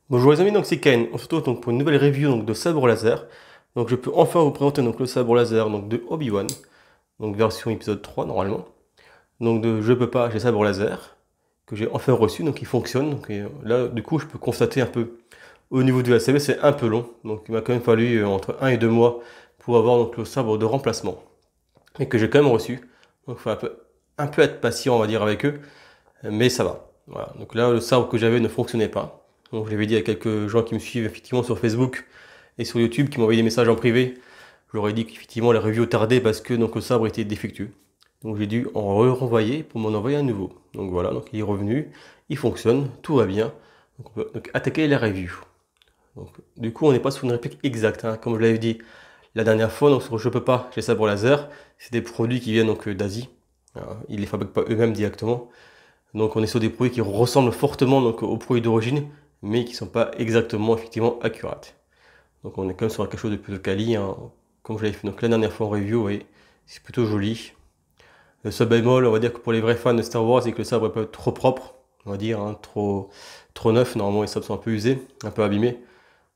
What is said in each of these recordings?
Bonjour les amis, donc c'est Ken. On se retrouve donc pour une nouvelle review donc de sabre laser. Donc je peux enfin vous présenter donc le sabre laser donc de Obi-Wan, donc version épisode 3 normalement. Donc de Je peux pas, j'ai sabre laser que j'ai enfin reçu, donc il fonctionne. Donc là du coup je peux constater un peu au niveau du ACV, c'est un peu long. Donc il m'a quand même fallu entre 1 et 2 mois pour avoir donc le sabre de remplacement. Mais que j'ai quand même reçu. Donc il faut un peu être patient on va dire avec eux, mais ça va. Voilà. Donc là le sabre que j'avais ne fonctionnait pas. Donc je l'avais dit à quelques gens qui me suivent effectivement sur Facebook et sur YouTube qui m'ont envoyé des messages en privé. Je leur ai dit qu'effectivement la review tardait parce que donc, le sabre était défectueux. Donc j'ai dû en renvoyer pour m'en envoyer un nouveau. Donc voilà, donc il est revenu, il fonctionne, tout va bien. Donc on peut donc attaquer la review. Donc, du coup on n'est pas sur une réplique exacte, hein. Comme je l'avais dit la dernière fois, donc sur Je peux pas, j'ai sabre laser, c'est des produits qui viennent donc d'Asie. Ils les fabriquent pas eux-mêmes directement. Donc on est sur des produits qui ressemblent fortement donc, aux produits d'origine, mais qui ne sont pas exactement effectivement accurates. Donc on est quand même sur quelque chose de plutôt quali, hein. Comme je l'avais fait donc la dernière fois en review, oui, c'est plutôt joli. Le seul bémol, on va dire que pour les vrais fans de Star Wars, c'est que le sabre est pas trop propre, on va dire, hein, trop neuf. Normalement les sabres sont un peu usés, un peu abîmés.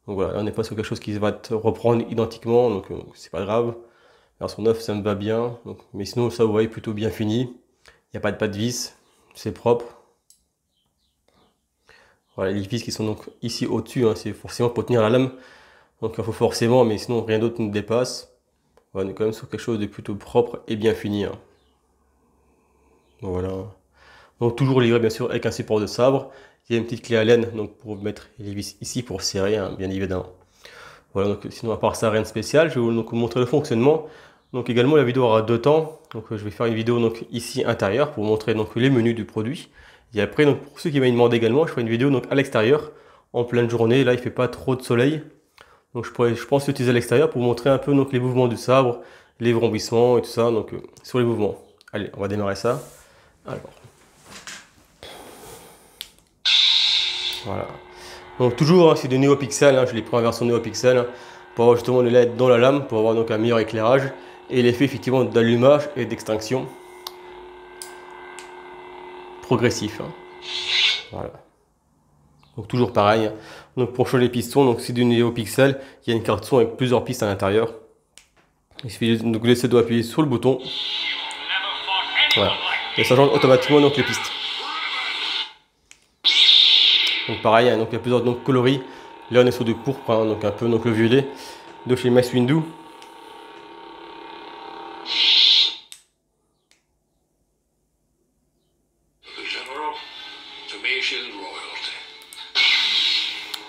Donc voilà, là, on n'est pas sur quelque chose qui va te reprendre identiquement, donc c'est pas grave. Alors son neuf, ça me va bien, donc, mais sinon ça vous voyez plutôt bien fini. Il n'y a pas de vis, c'est propre. Voilà, les vis qui sont donc ici au-dessus, hein, c'est forcément pour tenir la lame. Donc il faut forcément, mais sinon rien d'autre ne dépasse. On est quand même sur quelque chose de plutôt propre et bien fini, hein. Voilà. Donc toujours livré bien sûr avec un support de sabre. Il y a une petite clé à laine donc pour mettre les vis ici pour serrer, hein, bien évidemment. Voilà, donc sinon à part ça rien de spécial. Je vais donc vous montrer le fonctionnement. Donc également la vidéo aura 2 temps. Donc je vais faire une vidéo donc ici intérieure pour vous montrer donc les menus du produit. Et après donc pour ceux qui m'ont demandé également, je ferai une vidéo donc à l'extérieur en pleine journée. Là il fait pas trop de soleil. Donc je pense l'utiliser à l'extérieur pour vous montrer un peu donc, les mouvements du sabre, les vrombissements et tout ça, donc sur les mouvements. Allez, on va démarrer ça. Alors, voilà. Donc toujours, hein, c'est du NeoPixel, hein, je l'ai pris en version NeoPixel, hein, pour avoir justement le LED dans la lame, pour avoir donc un meilleur éclairage, et l'effet effectivement d'allumage et d'extinction progressif, hein. Voilà. Donc toujours pareil, hein. Donc pour changer les pistons, donc c'est du NeoPixel, il y a une carte son avec plusieurs pistes à l'intérieur. Il suffit de laisser appuyer sur le bouton. Voilà. Et ça change automatiquement donc les pistes. Donc pareil, hein, donc il y a plusieurs donc, coloris. Là on est sur du pourpre, hein, donc un peu donc le violet de chez Mace Windu.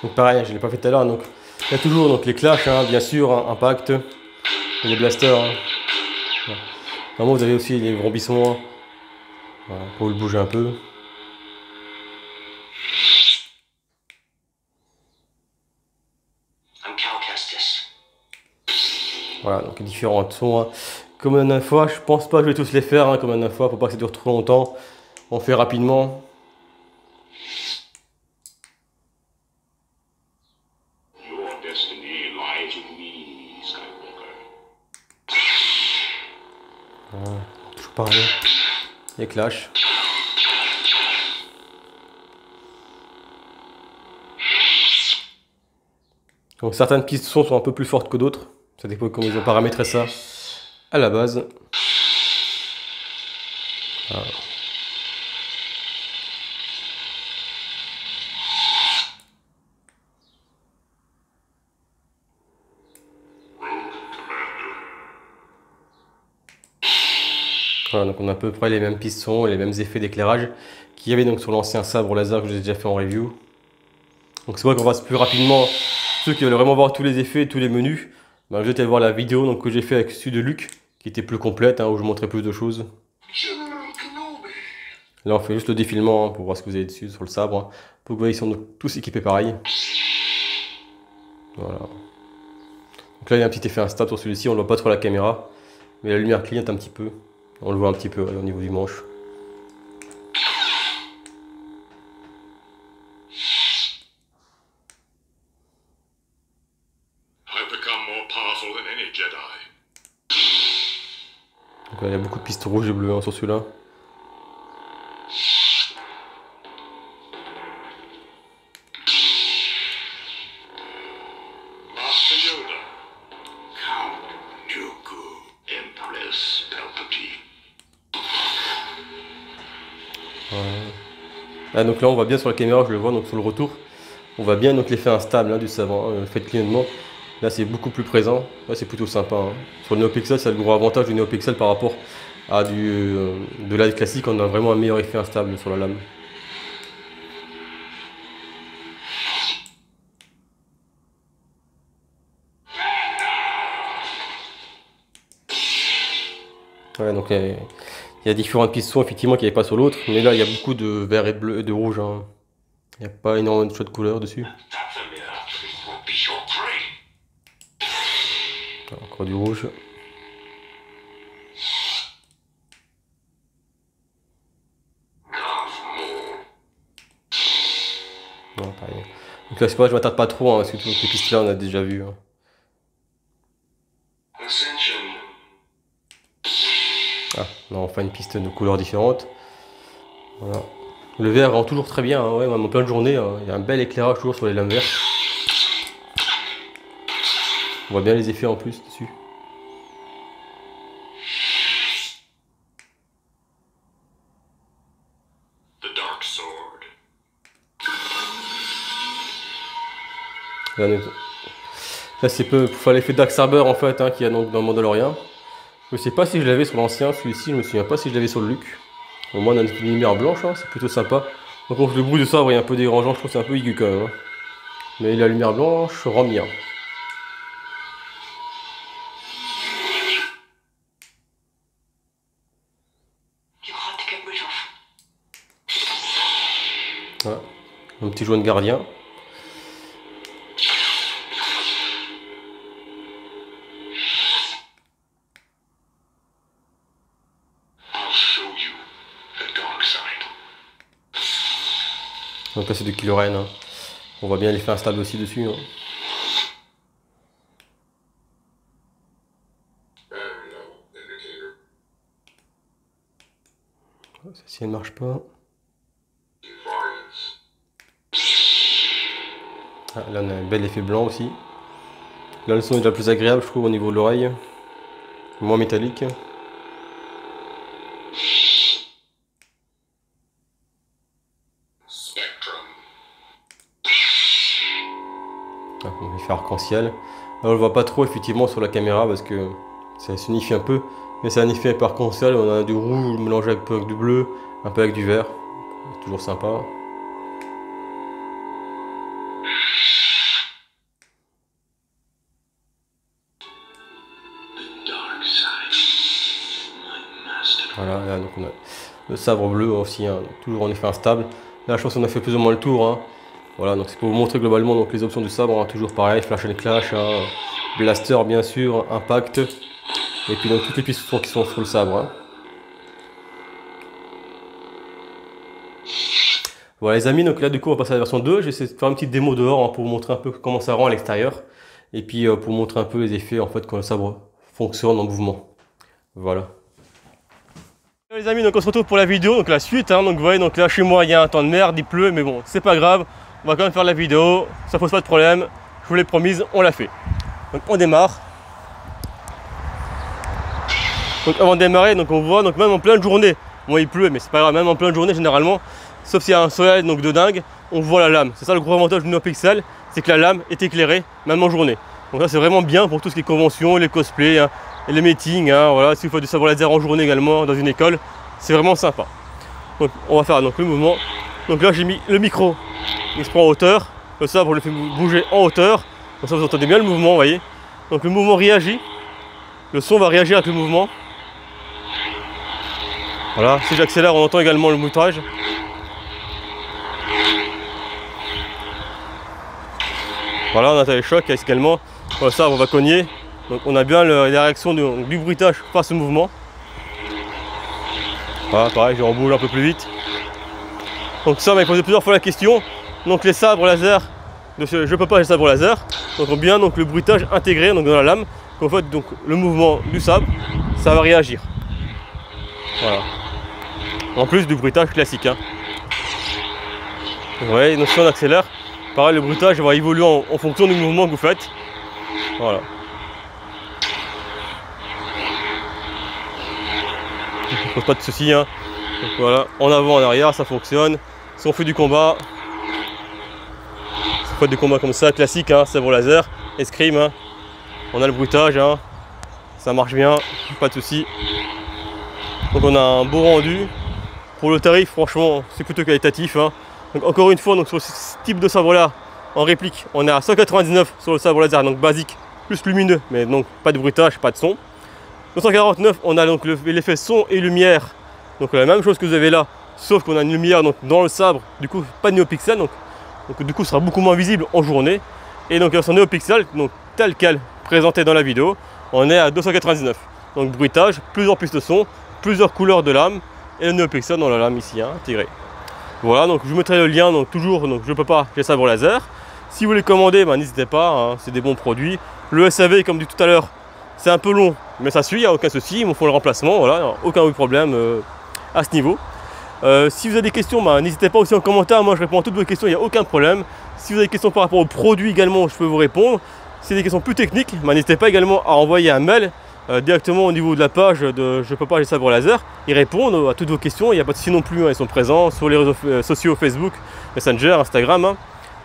Donc pareil, je ne l'ai pas fait tout à l'heure. Donc il y a toujours donc, les clashs, hein, bien sûr, hein, impact, les blasters. Hein. Voilà. Normalement vous avez aussi les vrombissements, voilà, pour le bouger un peu. Voilà, donc différents sons, hein. Comme la dernière fois, je pense pas que je vais tous les faire, hein, comme la dernière fois, faut pas que ça dure trop longtemps. On fait rapidement. Voilà, toujours pareil. Les clashs. Donc certaines pistes son sont un peu plus fortes que d'autres. Ça dépend comment ils ont paramétré ça à la base. Voilà. Voilà, donc on a à peu près les mêmes pistons et les mêmes effets d'éclairage qu'il y avait donc sur l'ancien sabre laser que j'ai déjà fait en review. Donc c'est vrai qu'on passe plus rapidement. Ceux qui veulent vraiment voir tous les effets, tous les menus, ben, je vais aller voir la vidéo donc, que j'ai fait avec celui de Luc, qui était plus complète, hein, où je montrais plus de choses. Là on fait juste le défilement, hein, pour voir ce que vous avez dessus sur le sabre, hein, pour que vous voyez qu'ils sont tous équipés pareil. Voilà. Donc là il y a un petit effet instable sur celui-ci, on ne voit pas trop la caméra, mais la lumière clignote un petit peu. On le voit un petit peu au niveau du manche. Donc là, il y a beaucoup de pistes rouges et bleues, hein, sur celui-là. Ouais. Ah, donc là on voit bien sur la caméra, je le vois donc sur le retour, on voit bien donc l'effet instable hein, du sabre, hein, le fait de clignotement. Là c'est beaucoup plus présent, là c'est plutôt sympa. Hein. Sur le NeoPixel, c'est le gros avantage du NeoPixel par rapport à de la classique, on a vraiment un meilleur effet instable sur la lame. Ouais, donc il y a différentes pistons effectivement qu'il n'y avait pas sur l'autre, mais là il y a beaucoup de vert et de bleu et de rouge. Hein. Il n'y a pas énormément de choix de couleurs dessus. Encore du rouge. Non, pareil. Donc là, c'est pas, je m'attarde pas trop, hein, parce que toutes les pistes là, on a déjà vu. Hein. Ah, non, enfin une piste de couleurs différentes. Voilà. Le vert rend toujours très bien, hein, ouais, même en pleine journée, il y a un bel éclairage toujours sur les lames vertes. On voit bien les effets en plus dessus. Là, c'est pour faire l'effet Dark Saber en fait, hein, qu'il y a donc dans Mandalorian. Je sais pas si je l'avais sur l'ancien, celui-ci, je me souviens pas si je l'avais sur le Luke. Au moins on a une lumière blanche, hein, c'est plutôt sympa. Donc le bruit de sabre est un peu dérangeant, je trouve que c'est un peu aigu quand même. Hein. Mais la lumière blanche rend bien. Voilà. Un petit jaune gardien. Donc là c'est de Kylo Ren. Hein. On voit bien l'effet instable aussi dessus. Hein. Si elle ne marche pas. Ah, là on a un bel effet blanc aussi. Là le son est déjà plus agréable je trouve au niveau de l'oreille. Moins métallique. Ah, l'effet arc-en-ciel. Là on le voit pas trop effectivement sur la caméra parce que ça s'unifie un peu. Mais c'est un effet par arc-en-ciel, on a du rouge mélangé un peu avec du bleu, un peu avec du vert. Toujours sympa. Voilà, là, donc on a le sabre bleu aussi, hein, toujours en effet instable. Là je pense qu'on a fait plus ou moins le tour. Hein. Voilà, donc c'est pour vous montrer globalement donc, les options du sabre, hein, toujours pareil, flash and clash, hein, blaster bien sûr, impact, et puis donc toutes les pistes qui sont sur le sabre. Hein. Voilà les amis, donc là du coup on va passer à la version 2, je vais essayer de faire une petite démo dehors hein, pour vous montrer un peu comment ça rend à l'extérieur, et puis pour vous montrer un peu les effets en fait quand le sabre fonctionne en mouvement. Voilà. Les amis, donc on se retrouve pour la vidéo, donc la suite, hein, donc vous voyez, donc là chez moi il y a un temps de merde, il pleut, mais bon, c'est pas grave, on va quand même faire la vidéo, ça pose pas de problème, je vous l'ai promise, on l'a fait. Donc on démarre. Donc avant de démarrer, donc on voit, donc même en pleine journée, bon il pleut, mais c'est pas grave, même en pleine journée généralement, sauf s'il y a un soleil donc de dingue, on voit la lame. C'est ça le gros avantage du NeoPixel, c'est que la lame est éclairée, même en journée. Donc là c'est vraiment bien pour tout ce qui est conventions, les cosplays, hein, et les meetings, hein, voilà, si vous faites du sabre laser en journée également dans une école, c'est vraiment sympa. Donc on va faire donc le mouvement. Donc là j'ai mis le micro, il se prend en hauteur, le sabre le fait bouger en hauteur, comme ça vous entendez bien le mouvement, vous voyez. Donc le mouvement réagit, le son va réagir avec le mouvement. Voilà, si j'accélère on entend également le moutrage. Voilà, on a les chocs également, le sabre va cogner. Donc on a bien la réaction du bruitage face au mouvement. Voilà, pareil, je rebouge un peu plus vite. Donc ça m'a posé plusieurs fois la question. Donc les sabres laser, je peux pas les sabres laser. Donc on a bien donc, le bruitage intégré donc, dans la lame. En fait donc le mouvement du sabre, ça va réagir. Voilà. En plus du bruitage classique. Hein. Vous voyez, donc si on accélère, pareil le bruitage va évoluer en fonction du mouvement que vous faites. Voilà. Pose pas de soucis, hein. Donc voilà, en avant, en arrière, ça fonctionne. Si on fait du combat, si on fait des combats comme ça, classique, hein, sabre laser, escrime, hein. On a le bruitage, hein. Ça marche bien, pas de souci. Donc on a un beau rendu. Pour le tarif, franchement, c'est plutôt qualitatif, hein. Donc encore une fois, donc sur ce type de sabre là, en réplique, on est à 199 sur le sabre laser, donc basique, plus lumineux, mais donc pas de bruitage, pas de son. 249, on a donc l'effet son et lumière, donc la même chose que vous avez là, sauf qu'on a une lumière donc dans le sabre, du coup pas de néopixel, donc du coup ce sera beaucoup moins visible en journée. Et donc son néopixel, donc tel quel présenté dans la vidéo, on est à 299. Donc bruitage, plusieurs pistes de son, plusieurs couleurs de lame et le néopixel dans la lame ici, hein, intégré. Voilà, donc je vous mettrai le lien, donc toujours, donc je peux pas, j'ai sabre laser. Si vous voulez commander, ben, n'hésitez pas, hein, c'est des bons produits. Le SAV, comme dit tout à l'heure, c'est un peu long, mais ça suit, il n'y a aucun souci, ils me font le remplacement, voilà, aucun problème à ce niveau. Si vous avez des questions, ben, n'hésitez pas aussi en commentaire, moi je réponds à toutes vos questions, il n'y a aucun problème. Si vous avez des questions par rapport aux produits également, je peux vous répondre. Si c'est des questions plus techniques, ben, n'hésitez pas également à envoyer un mail directement au niveau de la page de Je peux pas, j'ai sabre laser. Ils répondent à toutes vos questions, il n'y a pas de souci non plus, hein, ils sont présents sur les réseaux sociaux Facebook, Messenger, Instagram. Hein.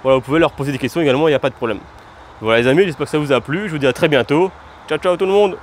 Voilà, vous pouvez leur poser des questions également, il n'y a pas de problème. Voilà les amis, j'espère que ça vous a plu, je vous dis à très bientôt. Ciao ciao tout le monde.